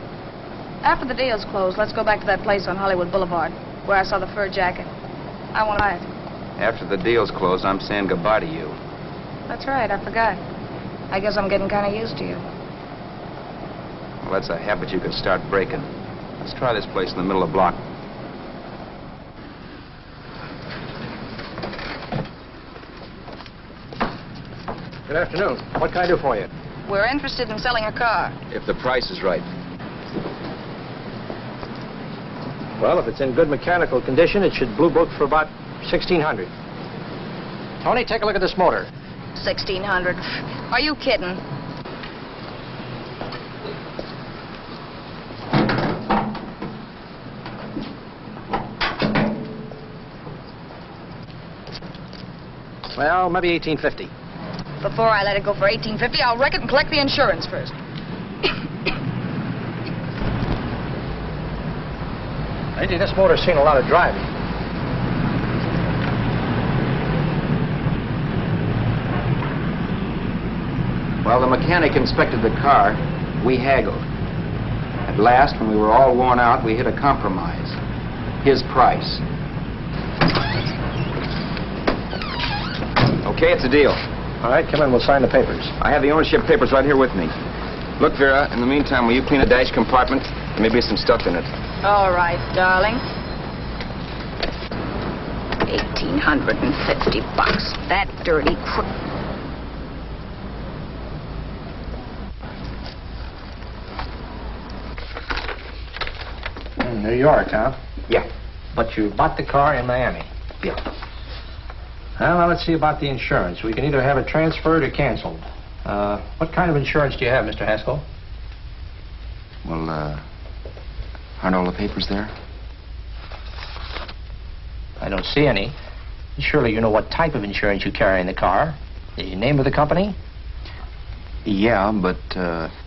after the deal's closed, let's go back to that place on Hollywood Boulevard where I saw the fur jacket. I want to buy it. After the deal's closed, I'm saying goodbye to you. That's right, I forgot. I guess I'm getting kind of used to you. Well, that's a habit you could start breaking. Let's try this place in the middle of the block. Good afternoon. What can I do for you? We're interested in selling a car. If the price is right. Well, if it's in good mechanical condition, it should blue book for about $1,600. Tony, take a look at this motor. 1,600. Are you kidding? Well, maybe $18.50. Before I let it go for $18.50, I'll wreck it and collect the insurance first. Lately, this motor's seen a lot of driving. Well, the mechanic inspected the car. We haggled. At last, when we were all worn out, we hit a compromise. His price. Okay, it's a deal. All right, come in. We'll sign the papers. I have the ownership papers right here with me. Look, Vera, in the meantime, will you clean the dash compartment? There may be some stuff in it. All right, darling. $1,850. That dirty crook. In New York, huh? Yeah. But you bought the car in Miami. Yeah. Well, now let's see about the insurance. We can either have it transferred or canceled. What kind of insurance do you have, Mr. Haskell? Well, aren't all the papers there? I don't see any. Surely you know what type of insurance you carry in the car. The name of the company? Yeah, but,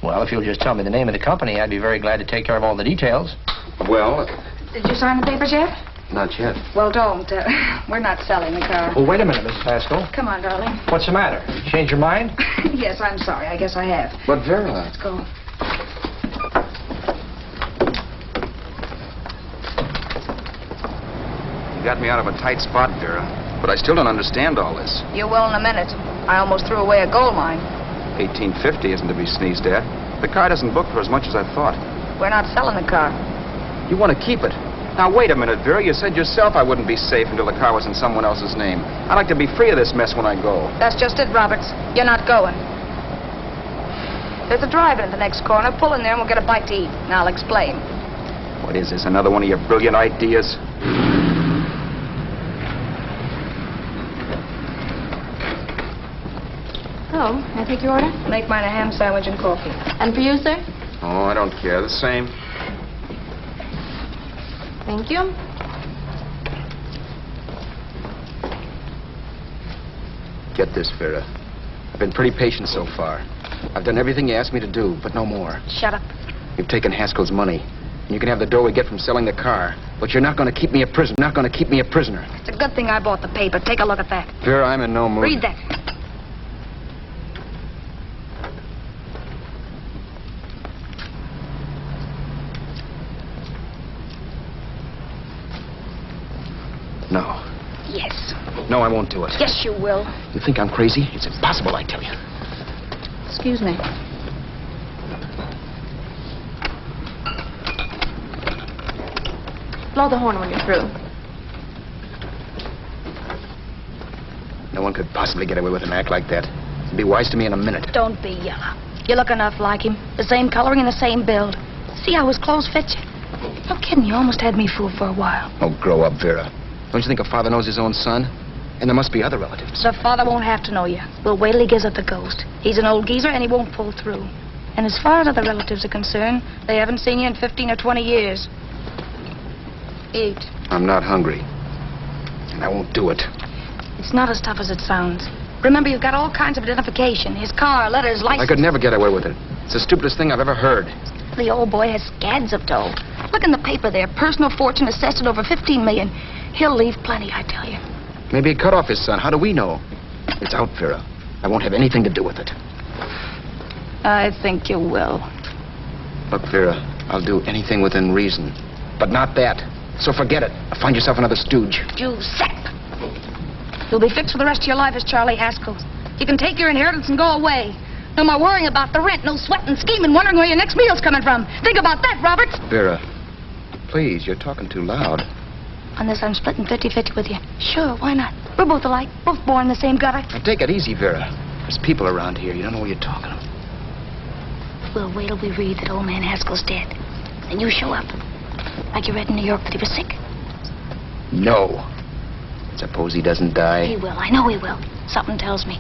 Well, if you'll just tell me the name of the company, I'd be very glad to take care of all the details. well, Did you sign the papers yet? not yet. Well, don't. We're not selling the car. Well, wait a minute, Mrs. Haskell. Come on, darling. What's the matter? Change your mind? Yes, I'm sorry. I guess I have. But, Vera... Let's go. You got me out of a tight spot, Vera. But I still don't understand all this. You will in a minute. I almost threw away a gold mine. $18.50 isn't to be sneezed at. The car doesn't book for as much as I thought. We're not selling the car. You want to keep it. Now, wait a minute, Vera. You said yourself I wouldn't be safe until the car was in someone else's name. I'd like to be free of this mess when I go. That's just it, Roberts. You're not going. There's a drive-in at the next corner. Pull in there and we'll get a bite to eat. And I'll explain. What is this, another one of your brilliant ideas? Oh, I take your order? Make mine a ham sandwich and coffee. And for you, sir? Oh, I don't care. The same. Thank you. Get this, Vera. I've been pretty patient so far. I've done everything you asked me to do, but no more. Shut up. You've taken Haskell's money. And you can have the dough we get from selling the car. But you're not going to keep me a prisoner. Not going to keep me a prisoner. It's a good thing I bought the paper. Take a look at that. Vera, I'm in no mood. Read that. No. Yes. No, I won't do it. Yes, you will. You think I'm crazy? It's impossible, I tell you. Excuse me. Blow the horn when you're through. No one could possibly get away with an act like that. It'd be wise to me in a minute. Don't be yellow. You look enough like him. The same coloring and the same build. See how his clothes fit you? No kidding, you almost had me fooled for a while. Oh, grow up, Vera. Don't you think a father knows his own son? And there must be other relatives. The father won't have to know you. We'll wait till he gives up the ghost. He's an old geezer and he won't pull through. And as far as other relatives are concerned, they haven't seen you in 15 or 20 years. Eat. I'm not hungry. And I won't do it. It's not as tough as it sounds. Remember, you've got all kinds of identification. His car, letters, license. I could never get away with it. It's the stupidest thing I've ever heard. The old boy has scads of dough. Look in the paper there. Personal fortune assessed at over $15 million. He'll leave plenty, I tell you. Maybe he cut off his son. How do we know? It's out, Vera. I won't have anything to do with it. I think you will. Look, Vera, I'll do anything within reason. But not that. So forget it. Find yourself another stooge. You sap. You'll be fixed for the rest of your life as Charlie Haskell. You can take your inheritance and go away. No more worrying about the rent, no sweating, scheming, wondering where your next meal's coming from. Think about that, Roberts. Vera, please, you're talking too loud. On this, I'm splitting 50-50 with you. Sure, why not? We're both alike, both born in the same gutter. Now, take it easy, Vera. There's people around here. You don't know what you're talking about. We'll wait till we read that old man Haskell's dead. Then you show up. Like you read in New York that he was sick. No. Suppose he doesn't die. He will. I know he will. Something tells me.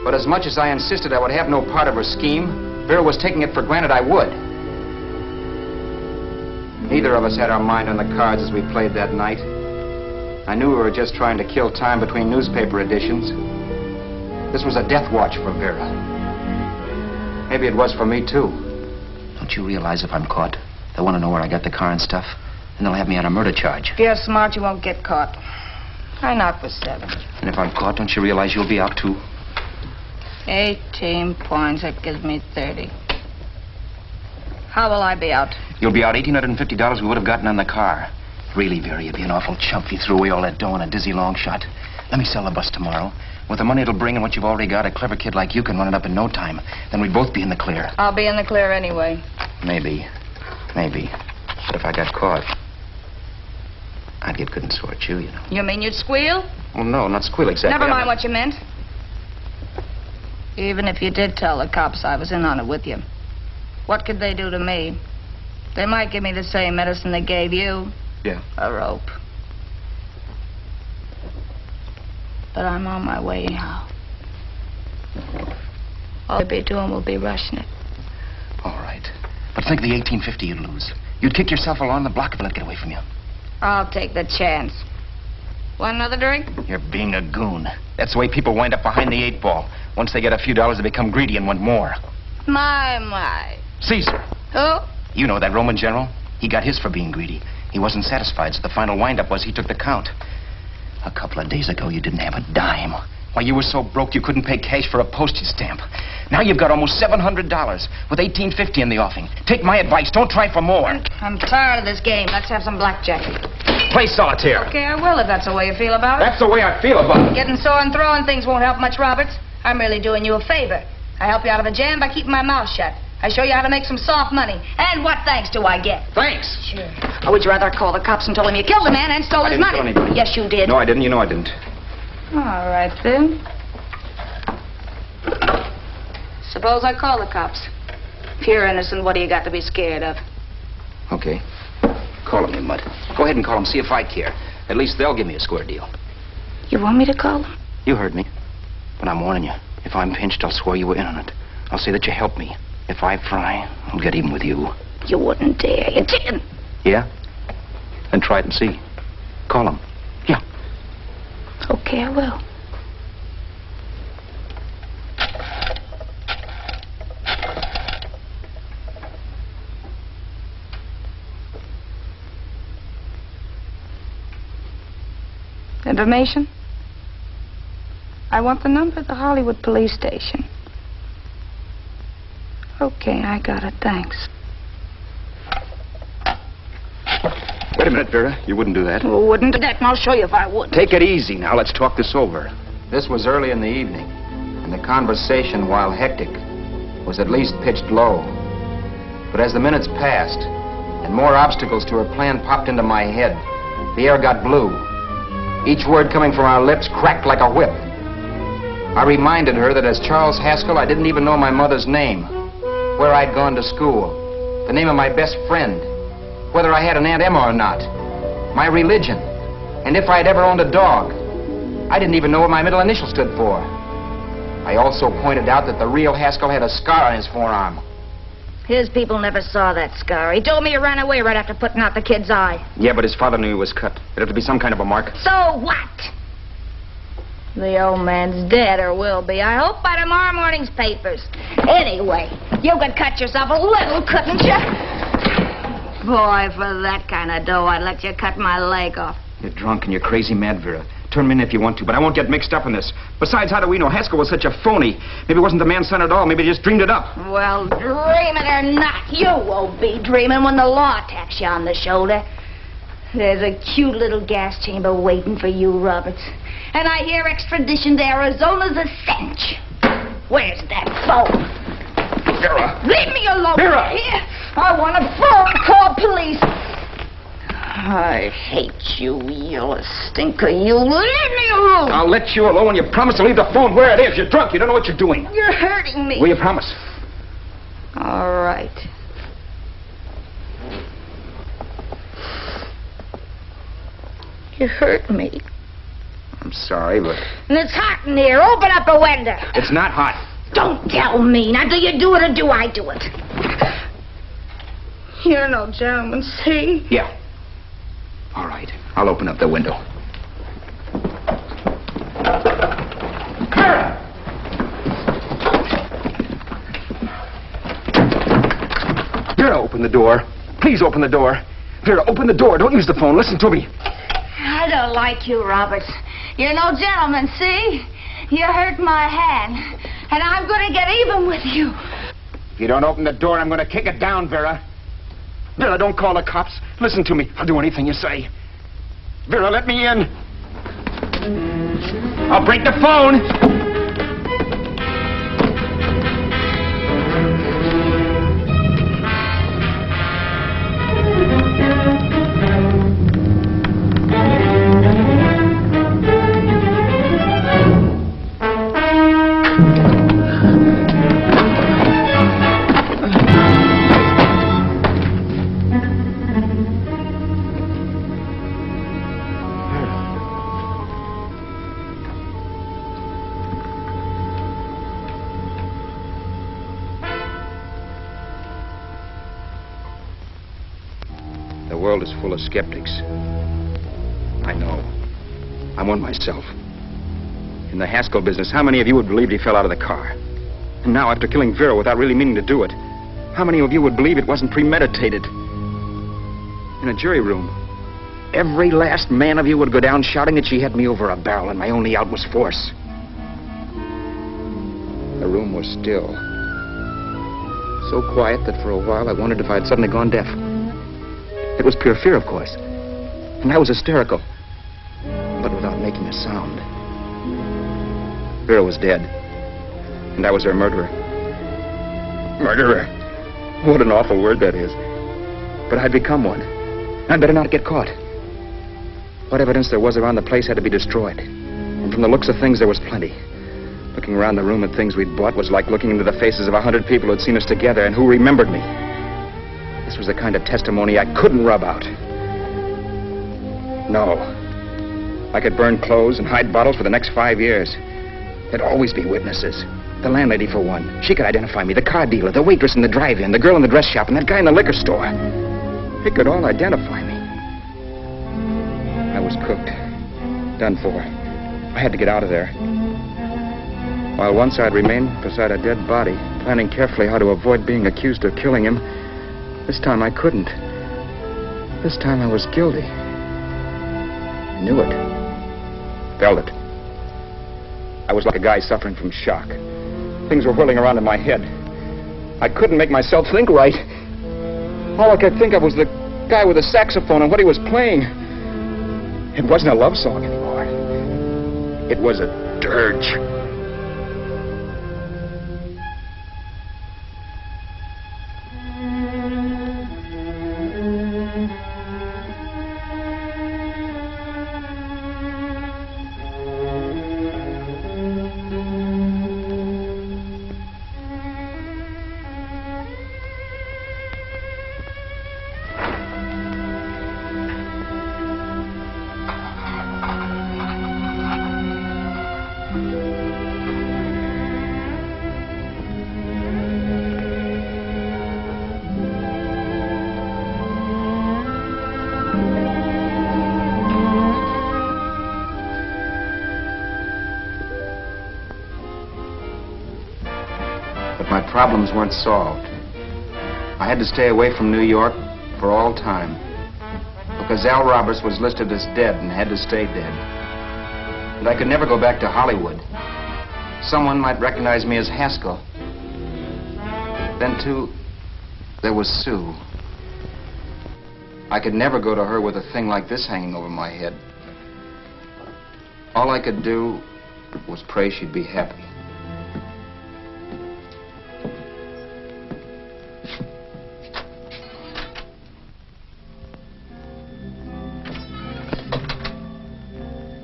But as much as I insisted I would have no part of her scheme, Vera was taking it for granted I would. Neither of us had our mind on the cards as we played that night. I knew we were just trying to kill time between newspaper editions. This was a death watch for Vera. Maybe it was for me, too. Don't you realize if I'm caught, they'll want to know where I got the car and stuff, and they'll have me on a murder charge. If you're smart, you won't get caught. I knock for 7. And if I'm caught, don't you realize you'll be out, too? 18 points, that gives me 30. How will I be out? You'll be out $1,850 we would have gotten on the car. Really, Vera, you'd be an awful chump if you threw away all that dough on a dizzy long shot. Let me sell the bus tomorrow. With the money it'll bring and what you've already got, a clever kid like you can run it up in no time. Then we'd both be in the clear. I'll be in the clear anyway. Maybe. But if I got caught, I'd get good and sore at you, you know. You mean you'd squeal? Oh, no, not squeal exactly. Never mind what you meant. Even if you did tell the cops I was in on it with you, what could they do to me? They might give me the same medicine they gave you. Yeah. A rope. But I'm on my way now. All they'll be doing will be rushing it. All right. But think of the $1,850 you'd lose. You'd kick yourself along the block if it let get away from you. I'll take the chance. Want another drink? You're being a goon. That's the way people wind up behind the 8 ball. Once they get a few dollars, they become greedy and want more. My. Caesar. Who? You know that Roman general? He got his for being greedy. He wasn't satisfied, so the final wind-up was he took the count. A couple of days ago, you didn't have a dime. Why, you were so broke you couldn't pay cash for a postage stamp. Now you've got almost $700 with $1,850 in the offing. Take my advice. Don't try for more. I'm tired of this game. Let's have some blackjack. Play solitaire. Okay, I will if that's the way you feel about it. That's the way I feel about it. Getting sore and throwing things won't help much, Roberts. I'm really doing you a favor. I help you out of a jam by keeping my mouth shut. I show you how to make some soft money. And what thanks do I get? Thanks. Sure. Or would you rather call the cops and tell them you killed the man and stole his money? I didn't kill anybody. Yes, you did. No, I didn't. You know I didn't. All right, then. Suppose I call the cops. If you're innocent, what do you got to be scared of? Okay. Call them, you mutt. Go ahead and call them, see if I care. At least they'll give me a square deal. You want me to call them? You heard me. But I'm warning you. If I'm pinched, I'll swear you were in on it. I'll say that you helped me. If I fry, I'll get even with you. You wouldn't dare. You didn't. Yeah? Then try it and see. Call them. Yeah. Okay, I will. Information? I want the number of the Hollywood police station. Okay, I got it. Thanks. Wait a minute, Vera. You wouldn't do that. Well, wouldn't do that, and I'll show you if I would. Take it easy now. Let's talk this over. This was early in the evening, and the conversation, while hectic, was at least pitched low. But as the minutes passed, and more obstacles to her plan popped into my head, the air got blue. Each word coming from our lips cracked like a whip. I reminded her that as Charles Haskell, I didn't even know my mother's name, where I'd gone to school, the name of my best friend, whether I had an Aunt Emma or not, my religion, and if I'd ever owned a dog. I didn't even know what my middle initial stood for. I also pointed out that the real Haskell had a scar on his forearm. His people never saw that scar. He told me he ran away right after putting out the kid's eye. Yeah, but his father knew he was cut. It'd have to be some kind of a mark. So what? The old man's dead, or will be. I hope by tomorrow morning's papers. Anyway, you could cut yourself a little, couldn't you? Boy, for that kind of dough, I'd let you cut my leg off. You're drunk and you're crazy mad, Vera. Turn me in if you want to, but I won't get mixed up in this. Besides, how do we know Haskell was such a phony? Maybe it wasn't the man's son at all. Maybe he just dreamed it up. Well, dreaming or not, you won't be dreaming when the law taps you on the shoulder. There's a cute little gas chamber waiting for you, Roberts. And I hear extradition to Arizona's a cinch. Where's that phone? Vera! Leave me alone! Vera! Here! I want a phone call, police! I hate you, you stinker, you. Leave me alone! I'll let you alone when you promise to leave the phone where it is. You're drunk. You don't know what you're doing. You're hurting me. Will you promise? All right. You hurt me. I'm sorry, but... And it's hot in here. Open up a window. It's not hot. Don't tell me. Now, do you do it or do I do it? You're no gentleman, see? Yeah. All right. I'll open up the window. Vera, open the door. Please open the door. Vera, open the door. Don't use the phone. Listen to me. I don't like you, Roberts. You're no gentleman, see? You hurt my hand, and I'm going to get even with you. If you don't open the door, I'm going to kick it down, Vera. Vera, don't call the cops. Listen to me. I'll do anything you say. Vera, let me in. I'll break the phone. The world is full of skeptics. I know. I'm one myself. In the Haskell business, how many of you would believe he fell out of the car? And now, after killing Vera without really meaning to do it, how many of you would believe it wasn't premeditated? In a jury room, every last man of you would go down shouting that she had me over a barrel and my only out was force. The room was still. So quiet that for a while I wondered if I had suddenly gone deaf. It was pure fear, of course. And I was hysterical. But without making a sound. Vera was dead. And I was her murderer. Murderer? What an awful word that is. But I'd become one. I'd better not get caught. What evidence there was around the place had to be destroyed. And from the looks of things, there was plenty. Looking around the room at things we'd bought was like looking into the faces of 100 people who'd seen us together and who remembered me. This was the kind of testimony I couldn't rub out. No. I could burn clothes and hide bottles for the next 5 years. There'd always be witnesses. The landlady, for one. She could identify me. The car dealer, the waitress in the drive-in, the girl in the dress shop, and that guy in the liquor store. They could all identify me. I was cooked. Done for. I had to get out of there. While once I'd remained beside a dead body, planning carefully how to avoid being accused of killing him, this time I couldn't. This time I was guilty. Knew it. Felt it. I was like a guy suffering from shock. Things were whirling around in my head. I couldn't make myself think right. All I could think of was the guy with the saxophone and what he was playing. It wasn't a love song anymore. It was a dirge. But my problems weren't solved. I had to stay away from New York for all time. Because Al Roberts was listed as dead and had to stay dead. And I could never go back to Hollywood. Someone might recognize me as Haskell. Then, too, there was Sue. I could never go to her with a thing like this hanging over my head. All I could do was pray she'd be happy.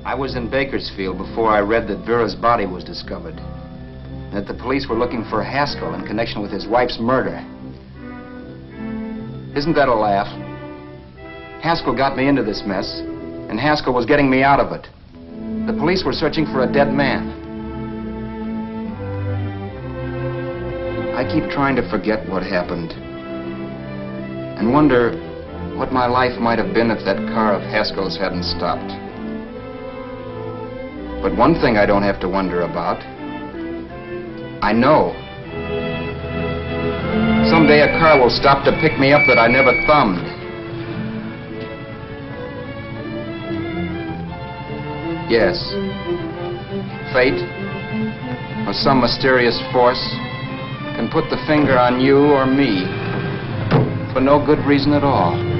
I was in Bakersfield before I read that Vera's body was discovered. And that the police were looking for Haskell in connection with his wife's murder. Isn't that a laugh? Haskell got me into this mess, and Haskell was getting me out of it. The police were searching for a dead man. I keep trying to forget what happened. And wonder what my life might have been if that car of Haskell's hadn't stopped. But one thing I don't have to wonder about. I know. Someday a car will stop to pick me up that I never thumbed. Yes. Fate, or some mysterious force, can put the finger on you or me for no good reason at all.